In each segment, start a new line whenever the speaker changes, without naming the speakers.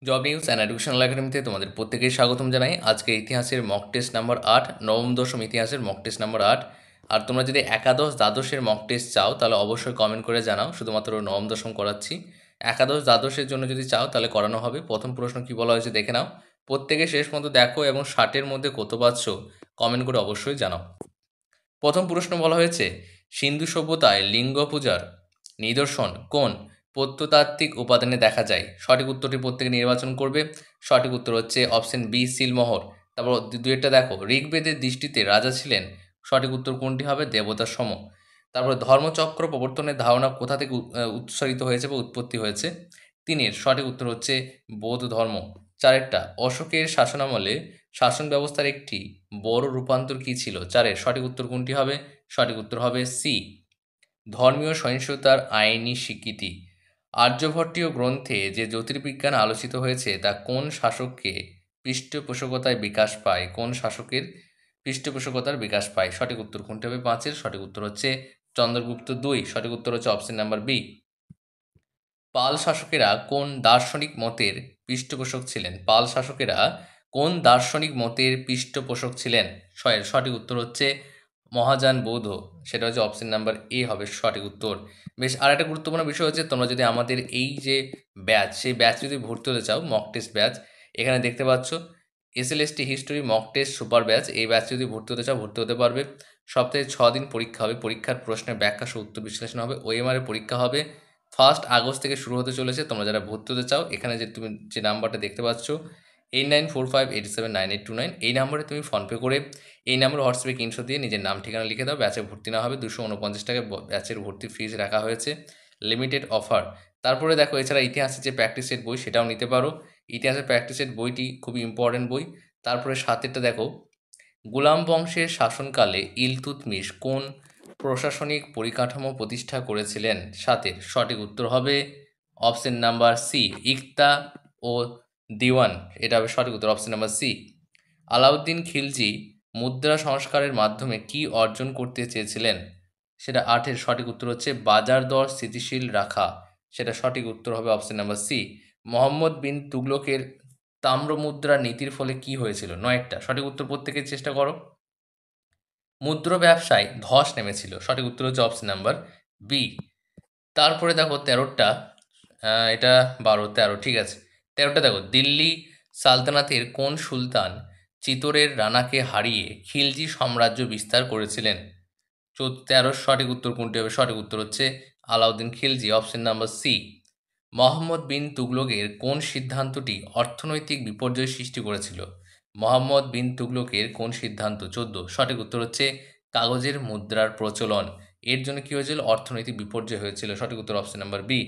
Job news and educational একাডেমিতে তোমাদের প্রত্যেকেই স্বাগতম জানাই। আজকে ইতিহাসের মক টেস্ট নাম্বার 8, নবম দশম ইতিহাসের মক টেস্ট নাম্বার 8। আর তোমরা যদি একাদশ দ্বাদশের মক টেস্ট চাও তাহলে অবশ্যই কমেন্ট করে জানাও। শুধুমাত্র নবম দশম করাচ্ছি, একাদশ দ্বাদশের জন্য যদি চাও তাহলে করানো হবে। প্রথম প্রশ্ন কি বলা হয়েছে দেখে নাও, প্রত্যেকে শেষ পর্যন্ত দেখো এবং 60-এর মধ্যে কত পাচ্ছ কমেন্ট করে অবশ্যই জানাও। প্রথম প্রশ্ন বলা হয়েছে, সিন্ধু সভ্যতায় লিঙ্গ পূজার নিদর্শন কোন প্রত্নতাত্ত্বিক উপাদানে দেখা যায়? সঠিক উত্তরটি প্রত্যেকে নির্বাচন করবে। সঠিক উত্তর হচ্ছে অপশন বি, সিলমোহর। তারপর দুইটা দেখো, ঋগ্বেদের দৃষ্টিতে রাজা ছিলেন, সঠিক উত্তর কোনটি হবে? দেবতার সম। তারপরে ধর্মচক্র প্রবর্তনের ধারণা কোথা থেকে উৎসারিত হয়েছে বা উৎপত্তি হয়েছে? তিনের সঠিক উত্তর হচ্ছে বৌদ্ধ ধর্ম। চারেরটা, অশোকের শাসনামলে শাসন ব্যবস্থার একটি বড় রূপান্তর কী ছিল? চারের সঠিক উত্তর কোনটি হবে? সঠিক উত্তর হবে সি, ধর্মীয় সহিংসতার আইনি স্বীকৃতি। আর্যভট্টীয় গ্রন্থে যে জ্যোতির্বিজ্ঞান আলোচিত হয়েছে তা কোন শাসককে পৃষ্ঠপোষকতায় বিকাশ পায়? কোন শাসকের পৃষ্ঠপোষকতার বিকাশ পায়? সঠিক উত্তর কোনটি হবে? পাঁচের সঠিক উত্তর হচ্ছে চন্দ্রগুপ্ত 2। সঠিক উত্তর হচ্ছে অপশন নাম্বার বি। পাল শাসকেরা কোন দার্শনিক মতের পৃষ্ঠপোষক ছিলেন? পাল শাসকেরা কোন দার্শনিক মতের পৃষ্ঠপোষক ছিলেন? সঠিক উত্তর হচ্ছে মহাযান বৌদ্ধ। সেটা হচ্ছে অপশন নাম্বার এ হবে সঠিক উত্তর। বেশ, আর একটা গুরুত্বপূর্ণ বিষয় হচ্ছে, তোমরা যদি আমাদের এই যে ব্যাচ, সেই ব্যাচ যদি ভর্তি হতে চাও, মক টেস্ট ব্যাচ, এখানে দেখতে পাচ্ছ SLST history mock test super batch. এই ব্যাচ যদি ভর্তি হতে চাও ভর্তি হতে পারবে। সপ্তাহে 6 দিন পরীক্ষা হবে। পরীক্ষার প্রশ্নের ব্যাখ্যা সহ উত্তর বিশ্লেষণ হবে। ওএমআর পরীক্ষা হবে 1 আগস্ট থেকে শুরু হতে চলেছে। তোমরা যারা ভর্তি হতে চাও, এখানে যে তুমি যে নাম্বারটা দেখতে পাচ্ছ 8945879829, এই নাম্বারে তুমি ফোনপে করে এই নাম্বারে হোয়াটসঅ্যাপে স্ক্রিনশট দিয়ে নিজের নাম ঠিকানা লিখে দাও। ব্যাচে ভর্তি না হবে 249 টাকা ব্যাচের ভর্তি ফিস রাখা হয়েছে, লিমিটেড অফার। তারপরে দেখো, এছাড়া ইতিহাসের যে প্র্যাকটিস সেট বই সেটাও নিতে পারো। ইতিহাসের প্র্যাকটিস সেট বইটি খুবই ইম্পর্টেন্ট বই। তারপরে সাতেরটা দেখো, গুলাম বংশের শাসনকালে ইলতুৎমিশ কোন প্রশাসনিক পরিকাঠামো প্রতিষ্ঠা করেছিলেন? সাতের সঠিক উত্তর হবে অপশন নাম্বার সি, ইকতা ও দিওয়ান। এটা হবে সঠিক উত্তর, option number C. Alauddin Khilji মুদ্রা সংস্কারের মাধ্যমে কি অর্জন করতে চেয়েছিলেন? সেটা আটের সঠিক উত্তর হচ্ছে বাজার দর স্থিতিশীল রাখা। সেটা সঠিক উত্তর হবে option number C. Mohammad bin তুগলকের তাম্রমুদ্রা নীতির ফলে কি হয়েছিল? নয়টা সঠিক উত্তর প্রত্যেকে চেষ্টা করো। মুদ্র ব্যবসায় ধস নেমেছিল। সঠিক উত্তর হচ্ছে অপশন নাম্বার বি। তারপরে দেখো 13টা, এটা 12 13, ঠিক আছে। 13টা দেখো, দিল্লি সালতানাতের কোন সুলতান চিতোরের রানাকে হারিয়ে খিলজি সাম্রাজ্য বিস্তার করেছিলেন? 13 সঠিক উত্তর কোনটি হবে? সঠিক উত্তর হচ্ছে Alauddin Khilji, option number C. Mohammad bin তুগলকের কোন সিদ্ধান্তটি অর্থনৈতিক বিপর্যয় সৃষ্টি করেছিল? মোহাম্মদ বিন তুগলকের কোন সিদ্ধান্ত? 14 সঠিক উত্তর হচ্ছে কাগজের মুদ্রার প্রচলন। এর জন্য কী হয়েছিল? অর্থনৈতিক বিপর্যয় হয়েছিল। সঠিক উত্তর অপশন নাম্বার বি।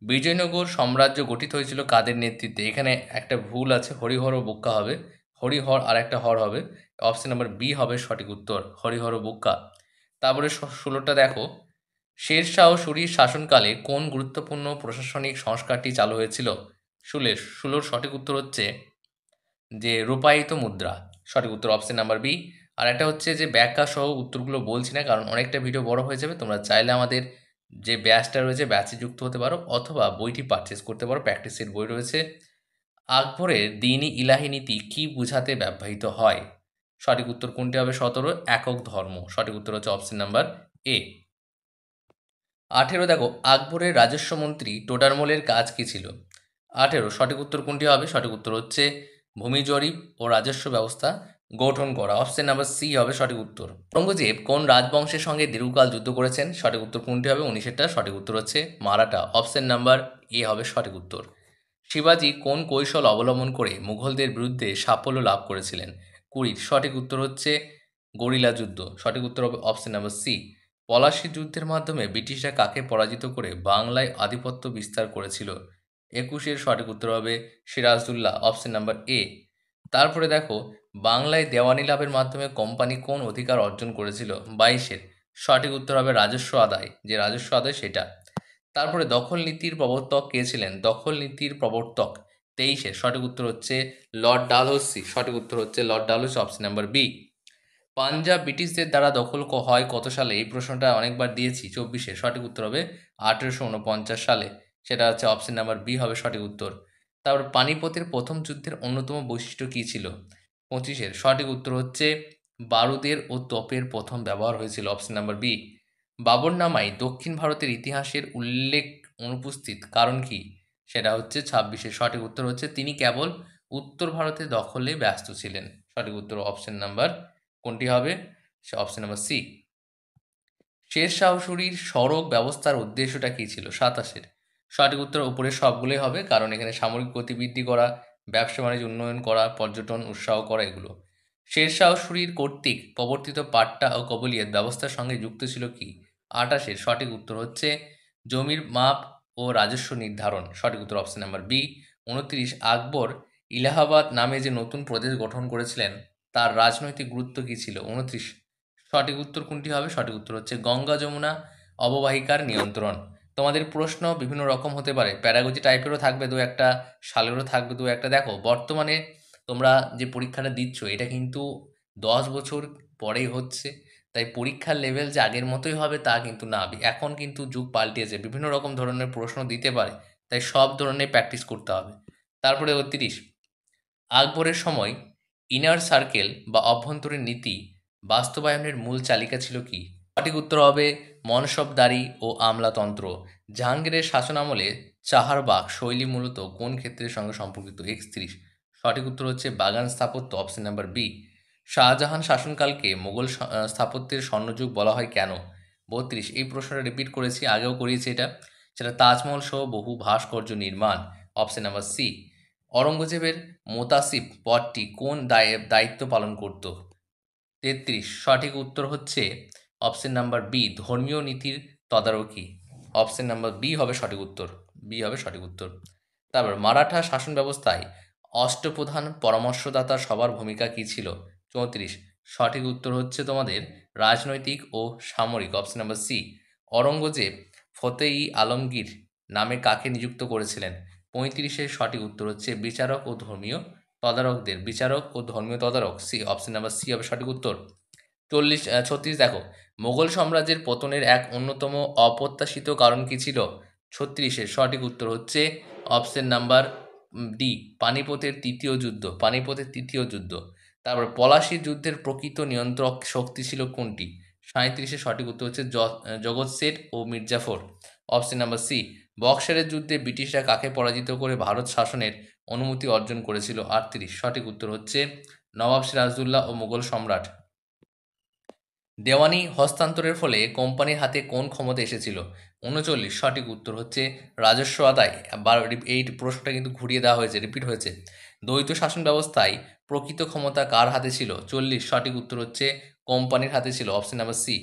বিজয়নগর সাম্রাজ্য গঠিত হয়েছিল কাদের নেতৃত্বে? এখানে একটা ভুল আছে, হরিহর ও বুক্কা হবে। হরিহর আর একটা হর হবে। অপশন নাম্বার বি হবে সঠিক উত্তর, হরিহর ও বুক্কা। তারপরে 16টা দেখো, শেরশাহ সূরির শাসনকালে কোন গুরুত্বপূর্ণ প্রশাসনিক সংস্কারটি চালু হয়েছিল? 16 সঠিক উত্তর হচ্ছে যে রূপায়িত মুদ্রা। সঠিক উত্তর অপশন নাম্বার বি। আর একটা হচ্ছে যে ব্যাখ্যা সহ উত্তরগুলো বলছি না, কারণ অনেকটা ভিডিও বড় হয়ে যাবে। তোমরা চাইলে আমাদের যে ব্যাচটা রয়েছে ব্যাচে যুক্ত হতে পারো, অথবা বইটি পারচেস করতে পারো। প্র্যাকটিস সেট বই রয়েছে। আকবরের দ্বীন-ই ইলাহি নীতি কী বোঝাতে ব্যবহৃত হয়? সঠিক উত্তর কোনটি হবে? 17 একক ধর্ম। সঠিক উত্তর হচ্ছে অপশন নাম্বার এ। 18 দেখো, আকবরের রাজস্ব মন্ত্রী টোডারমলের কাজ কী ছিল? 18 সঠিক উত্তর কোনটি হবে? সঠিক উত্তর হচ্ছে ভূমি জরিপ ও রাজস্ব ব্যবস্থা গঠন করা। অপশন নাম্বার সি হবে সঠিক উত্তর। ঔরঙ্গজেব কোন রাজবংশের সঙ্গে দীর্ঘকাল যুদ্ধ করেছেন? সঠিক উত্তর কোনটি হবে? 19টা সঠিক উত্তর হচ্ছে মারাঠা। অপশন নাম্বার এ হবে সঠিক উত্তর। শিবাজি কোন কৌশল অবলম্বন করে মুঘলদের বিরুদ্ধে সাফল্য লাভ করেছিলেন? 20 সঠিক উত্তর হচ্ছে গরিলা যুদ্ধ। সঠিক উত্তর হবে অপশন নাম্বার সি। পলাশী যুদ্ধের মাধ্যমে ব্রিটিশরা কাকে পরাজিত করে বাংলায় আধিপত্য বিস্তার করেছিল? 21-এর সঠিক উত্তর হবে সিরাজউদ্দৌলা। Option number A. তারপরে দেখো, বাংলায় দেওয়ানি লাভের মাধ্যমে কোম্পানি কোন অধিকার অর্জন করেছিল? 22-এর সঠিক উত্তর হবে রাজস্ব আদায়। যে রাজস্ব আদায় সেটা। তারপরে দখল নীতির প্রবর্তক কে ছিলেন? দখল নীতির প্রবর্তক 23-এর সঠিক উত্তর হচ্ছে লর্ড ডালহৌসি। সঠিক উত্তর হচ্ছে Lord Dalhousie, option number B. Punjab ব্রিটিশদের দ্বারা দখল হয় কত সালে? এই প্রশ্নটা অনেকবার দিয়েছি। 24-এর সঠিক উত্তর হবে 1849 সালে। সেটা হচ্ছে অপশন নাম্বার বি হবে সঠিক উত্তর। তারপর পানিপথের প্রথম যুদ্ধের অন্যতম বৈশিষ্ট্য কী ছিল? 25-এর সঠিক উত্তর হচ্ছে বারুদের ও তোপের প্রথম ব্যবহার হয়েছিল, অপশন নাম্বার বি। বাবরনামায় দক্ষিণ ভারতের ইতিহাসের উল্লেখ অনুপস্থিত কারণ কি? সেটা হচ্ছে 26-এর সঠিক উত্তর হচ্ছে তিনি কেবল উত্তর ভারতে দখলে ব্যস্ত ছিলেন। সঠিক উত্তর অপশন নাম্বার কোনটি হবে? সে অপশন নাম্বার সি। শেরশাহ সূরির সড়ক ব্যবস্থার উদ্দেশ্যটা কী ছিল? 27-এর সঠিক উত্তর উপরের সবগুলোই হবে, কারণ এখানে সামরিক গতিবৃদ্ধি করা, ব্যবসা বাণিজ্য উন্নয়ন করা, পর্যটন উৎসাহ করা এগুলো। শেরশাহ সূরির কর্তৃক প্রবর্তিত পাট্টা ও কবলিয়ত ব্যবস্থার সঙ্গে যুক্ত ছিল কি? 28-এর সঠিক উত্তর হচ্ছে জমির মাপ ও রাজস্ব নির্ধারণ। সঠিক উত্তর অপশন নাম্বার বি। 29, আকবর ইলাহাবাদ নামে যে নতুন প্রদেশ গঠন করেছিলেন তার রাজনৈতিক গুরুত্ব কী ছিল? 29, সঠিক উত্তর কোনটি হবে? সঠিক উত্তর হচ্ছে গঙ্গা যমুনা অববাহিকার নিয়ন্ত্রণ। তোমাদের প্রশ্ন বিভিন্ন রকম হতে পারে, প্যারাগজি টাইপেরও থাকবে দু একটা, সালেরও থাকবে দু একটা। দেখো বর্তমানে তোমরা যে পরীক্ষাটা দিচ্ছ এটা কিন্তু 10 বছর পরেই হচ্ছে, তাই পরীক্ষার লেভেল যে আগের মতোই হবে তা কিন্তু না। এখন কিন্তু যুগ পাল্টিয়েছে, বিভিন্ন রকম ধরনের প্রশ্ন দিতে পারে, তাই সব ধরনের প্র্যাকটিস করতে হবে। তারপরে ৩০, আকবরের সময় ইনার সার্কেল বা অভ্যন্তরীণ নীতি বাস্তবায়নের মূল চালিকা ছিল কি? সঠিক উত্তর হবে মনসবদারি ও আমলাতন্ত্র। জাহাঙ্গীরের শাসনামলে চাহারবাগ শৈলী মূলত কোন ক্ষেত্রের সঙ্গে সম্পর্কিত? 31, সঠিক উত্তর হচ্ছে বাগান স্থাপত্য, অপশন নাম্বার বি। শাহজাহান শাসনকালকে মোগল স্থাপত্যের স্বর্ণযুগ বলা হয় কেন? 32, এই প্রশ্নটা রিপিট করেছি, আগেও করিয়েছি এটা। সেটা তাজমহল সহ বহু ভাস্কর্য নির্মাণ, অপশন নাম্বার সি। অরঙ্গজেবের মোতাসিব পদটি কোন দায়িত্ব পালন করত? 33, সঠিক উত্তর হচ্ছে অপশন নাম্বার বি, ধর্মীয় নীতির তদারকি। অপশন নাম্বার বি হবে সঠিক উত্তর, বি হবে সঠিক উত্তর। তারপর মারাঠা শাসন ব্যবস্থায় অষ্টপ্রধান পরামর্শদাতা সবার ভূমিকা কী ছিল? 34, সঠিক উত্তর হচ্ছে তোমাদের রাজনৈতিক ও সামরিক, অপশন নাম্বার সি। অরঙ্গজেব ফতে-ই আলমগীর নামে কাকে নিযুক্ত করেছিলেন? 35-এর সঠিক উত্তর হচ্ছে বিচারক ও ধর্মীয় তদারকদের, বিচারক ও ধর্মীয় তদারক, সি, অপশন নাম্বার সি হবে সঠিক উত্তর। 36 দেখো মোগল সাম্রাজ্যের পতনের এক অন্যতম অপ্রত্যাশিত কারণ কি ছিল? 36-এর সঠিক উত্তর হচ্ছে অপশন নাম্বার ডি, পানিপথের তৃতীয় যুদ্ধ, পানিপথের তৃতীয় যুদ্ধ। তারপর পলাশী যুদ্ধের প্রকৃত নিয়ন্ত্রক শক্তি ছিল কোনটি? 37-এর সঠিক উত্তর হচ্ছে জগৎ সেঠ ও মির্জাফর, অপশন নাম্বার সি। বক্সারের যুদ্ধে ব্রিটিশরা কাকে পরাজিত করে ভারত শাসনের অনুমতি অর্জন করেছিল? 38, সঠিক উত্তর হচ্ছে নবাব সিরাজউদ্দৌলা ও মুঘল সম্রাট। দেওয়ানি হস্তান্তরের ফলে কোম্পানির হাতে কোন ক্ষমতা এসেছিল? 39, সঠিক উত্তর হচ্ছে রাজস্ব আদায়। এই প্রশ্নটা কিন্তু ঘুরিয়ে দেওয়া হয়েছে, রিপিট হয়েছে। দ্বৈত শাসন ব্যবস্থায় প্রকৃত ক্ষমতা কার হাতে ছিল? 40, সঠিক উত্তর হচ্ছে কোম্পানির হাতে ছিল, অপশন নাম্বার সি।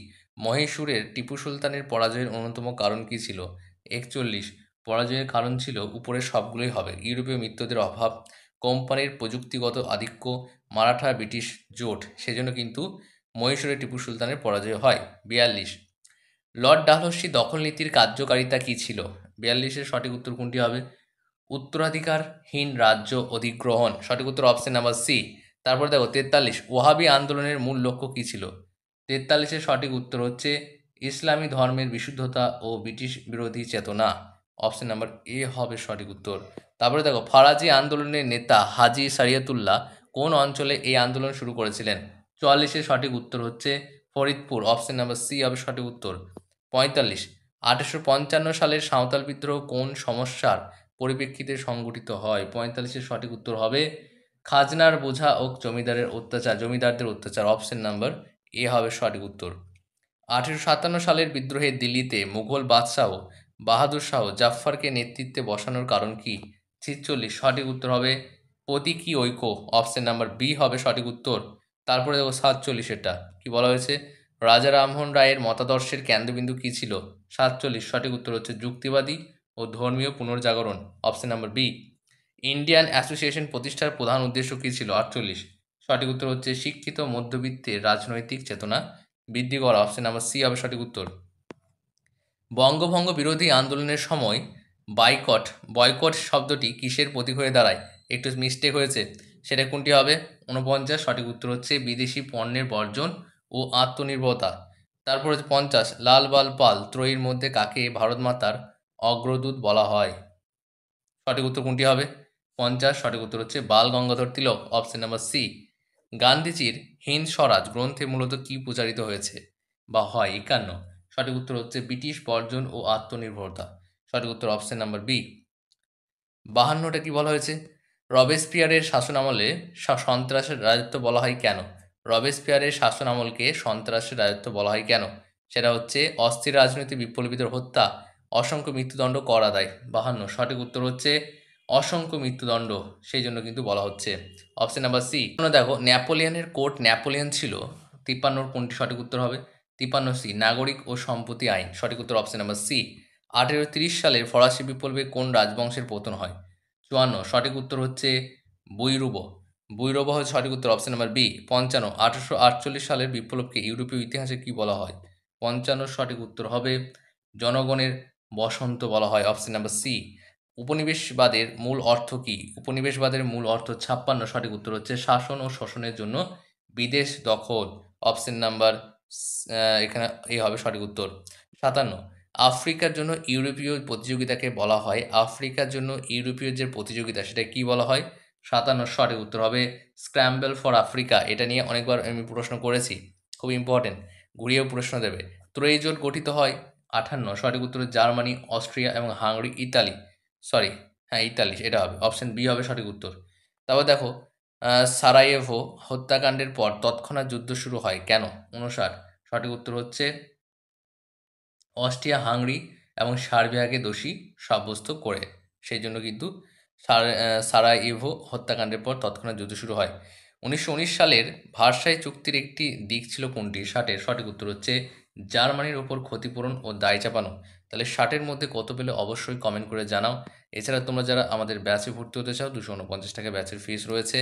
মহীশূরের টিপু সুলতানের পরাজয়ের অন্যতম কারণ কী ছিল? 41, পরাজয়ের কারণ ছিল উপরের সবগুলোই হবে, ইউরোপীয় মিত্রদের অভাব, কোম্পানির প্রযুক্তিগত আধিক্য, মারাঠা ব্রিটিশ জোট, সেজন্য কিন্তু মহীশূরে টিপু সুলতানের পরাজয় হয়। 42, লর্ড ডালহৌসি দখল নীতির কার্যকারিতা কী ছিল? 42-এর সঠিক উত্তর কোনটি হবে? উত্তরাধিকারহীন রাজ্য অধিগ্রহণ, সঠিক উত্তর অপশন নাম্বার সি। তারপর দেখো 43, ওহাবি আন্দোলনের মূল লক্ষ্য কী ছিল? 43-এর সঠিক উত্তর হচ্ছে ইসলামী ধর্মের বিশুদ্ধতা ও ব্রিটিশ বিরোধী চেতনা, অপশন নাম্বার এ হবে সঠিক উত্তর। তারপরে দেখো ফারাজি আন্দোলনের নেতা হাজি সারিয়াতুল্লাহ কোন অঞ্চলে এই আন্দোলন শুরু করেছিলেন? 44-এর সঠিক উত্তর হচ্ছে ফরিদপুর, অপশন নাম্বার সি হবে সঠিক উত্তর। 45, 1855 সালের সাঁওতাল বিদ্রোহ কোন সমস্যার পরিপ্রেক্ষিতে সংগঠিত হয়? 45-এর সঠিক উত্তর হবে খাজনার বোঝা ও জমিদারদের অত্যাচার, অপশন নাম্বার এ হবে সঠিক উত্তর। 1857 সালের বিদ্রোহে দিল্লিতে মুঘল বাদশাহ বাহাদুর শাহ জাফরকে নেতৃত্বে বসানোর কারণ কি? 46, সঠিক উত্তর হবে প্রতীকী ঐক্য, অপশন নাম্বার বি হবে সঠিক উত্তর। তারপরে দেখো 47, এটা কি বলা হয়েছে? রাজা রামমোহন রায়ের মতাদর্শের কেন্দ্রবিন্দু কী ছিল? 47, সঠিক উত্তর হচ্ছে যুক্তিবাদী ও ধর্মীয় পুনর্জাগরণ, option number B. Indian Association প্রতিষ্ঠার প্রধান উদ্দেশ্য কী ছিল? 48, সঠিক উত্তর হচ্ছে শিক্ষিত মধ্যবিত্তের রাজনৈতিক চেতনা বৃদ্ধি করা, অপশন নাম্বার সি হবে সঠিক উত্তর। বঙ্গভঙ্গ বিরোধী আন্দোলনের সময় বয়কট শব্দটি কিসের প্রতীক হয়ে দাঁড়ায়? একটু মিস্টেক হয়েছে, সেটা কোনটি হবে? 49, সঠিক উত্তর হচ্ছে বিদেশি পণ্যের বর্জন ও আত্মনির্ভরতা। তারপর হচ্ছে 50, লাল বাল পাল ত্রয়ীর মধ্যে কাকে ভারত মাতার অগ্রদূত বলা হয়? সঠিক উত্তর কোনটি হবে? 50। সঠিক উত্তর হচ্ছে বাল গঙ্গাধর তিলক, অপশন নাম্বার সি। গান্ধীজির হিন্দ স্বরাজ গ্রন্থে মূলত কি প্রচারিত হয়েছে বা হয়? 51। সঠিক উত্তর হচ্ছে ব্রিটিশ বর্জন ও আত্মনির্ভরতা। সঠিক উত্তর অপশন নাম্বার বি। 52টা কি বলা হয়েছে? রবেসপিয়ারের শাসনামলে সন্ত্রাসের রাজত্ব বলা হয় কেন? রবেসপিয়ারের শাসনামলকে সন্ত্রাসের রাজত্ব বলা হয় কেন? সেটা হচ্ছে অস্থির রাজনৈতিক বিপ্লবীদের হত্যা, অসংখ্য মৃত্যুদণ্ড, কর আদায়। 52 সঠিক উত্তর হচ্ছে অসংখ্য মৃত্যুদণ্ড, সেই জন্য কিন্তু বলা হচ্ছে। Option number C. দেখো, নেপোলিয়নের কোর্ট ন্যাপোলিয়ন ছিল। 53 কোনটি সঠিক উত্তর হবে? 53 সি, নাগরিক ও সম্পত্তি আইন। সঠিক উত্তর অপশন নাম্বার সি। 1830 সালের ফরাসি বিপ্লবে কোন রাজবংশের পতন হয়? 54 সঠিক উত্তর হচ্ছে বুইরুব। বুইরুব হচ্ছে সঠিক উত্তর, অপশন নাম্বার বি। 55 1848 সালের বিপ্লবকে ইউরোপীয় ইতিহাসে কি বলা হয়? 55 সঠিক উত্তর হবে জনগণের বসন্ত বলা হয়, অপশন নাম্বার সি। উপনিবেশবাদের মূল অর্থ কি? উপনিবেশবাদের মূল অর্থ 56 সঠিক উত্তর হচ্ছে শাসন ও শোষণের জন্য বিদেশ দখল, অপশন নাম্বার এখানে এই হবে সঠিক উত্তর। 57 আফ্রিকার জন্য ইউরোপীয় প্রতিযোগিতাকে বলা হয়, আফ্রিকার জন্য ইউরোপীয় যে প্রতিযোগিতা সেটা কি বলা হয়? 57 সঠিক উত্তর হবে স্ক্র্যাম্বল ফর আফ্রিকা। এটা নিয়ে অনেকবার আমি প্রশ্ন করেছি, খুব ইম্পর্টেন্ট, ঘুরিয়েও প্রশ্ন দেবে। ত্রয়ী জোট গঠিত হয় 58 সঠিক উত্তর জার্মানি, অস্ট্রিয়া এবং হাঙ্গেরি, ইতালি। সরি, হ্যাঁ ইতালি, এটা হবে অপশন বি হবে সঠিক উত্তর। তারপর দেখো, সারাইয়েভো হত্যাকাণ্ডের পর তৎক্ষণাৎ যুদ্ধ শুরু হয় কেন? 59 সঠিক উত্তর হচ্ছে অস্ট্রিয়া হাঙ্গেরি এবং সার্বিয়াকে দোষী সাব্যস্ত করে, সেই জন্য কিন্তু সারাইয়েভো হত্যাকাণ্ডের পর তৎক্ষণাৎ যুদ্ধ শুরু হয়। 1919 সালের ভার্সাই চুক্তির একটি দিক ছিল কোনটি? 60। সঠিক উত্তর হচ্ছে জার্মানির ওপর ক্ষতিপূরণ ও দায় চাপানো। তাহলে 60-এর মধ্যে কত পেলে অবশ্যই কমেন্ট করে জানাও। এছাড়া তোমরা যারা আমাদের ব্যাচে ভর্তি হতে চাও, 249 টাকা ব্যাচের ফিস রয়েছে।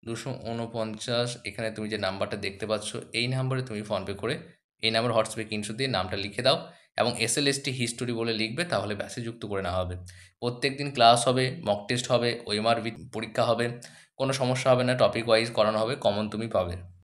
249, এখানে তুমি যে নাম্বারটা দেখতে পাচ্ছ এই নাম্বারে তুমি ফোনপে করে এই নাম্বার হোয়াটসঅ্যাপে স্ক্রিনশট দিয়ে নামটা লিখে দাও এবং এসএলএসটি হিস্টোরি বলে লিখবে, তাহলে ব্যাচে যুক্ত করে নেওয়া হবে। প্রত্যেক দিন ক্লাস হবে, মক টেস্ট হবে, ওএমআর পরীক্ষা হবে, কোনো সমস্যা হবে না, টপিক ওয়াইজ করানো হবে, কমন তুমি পাবে।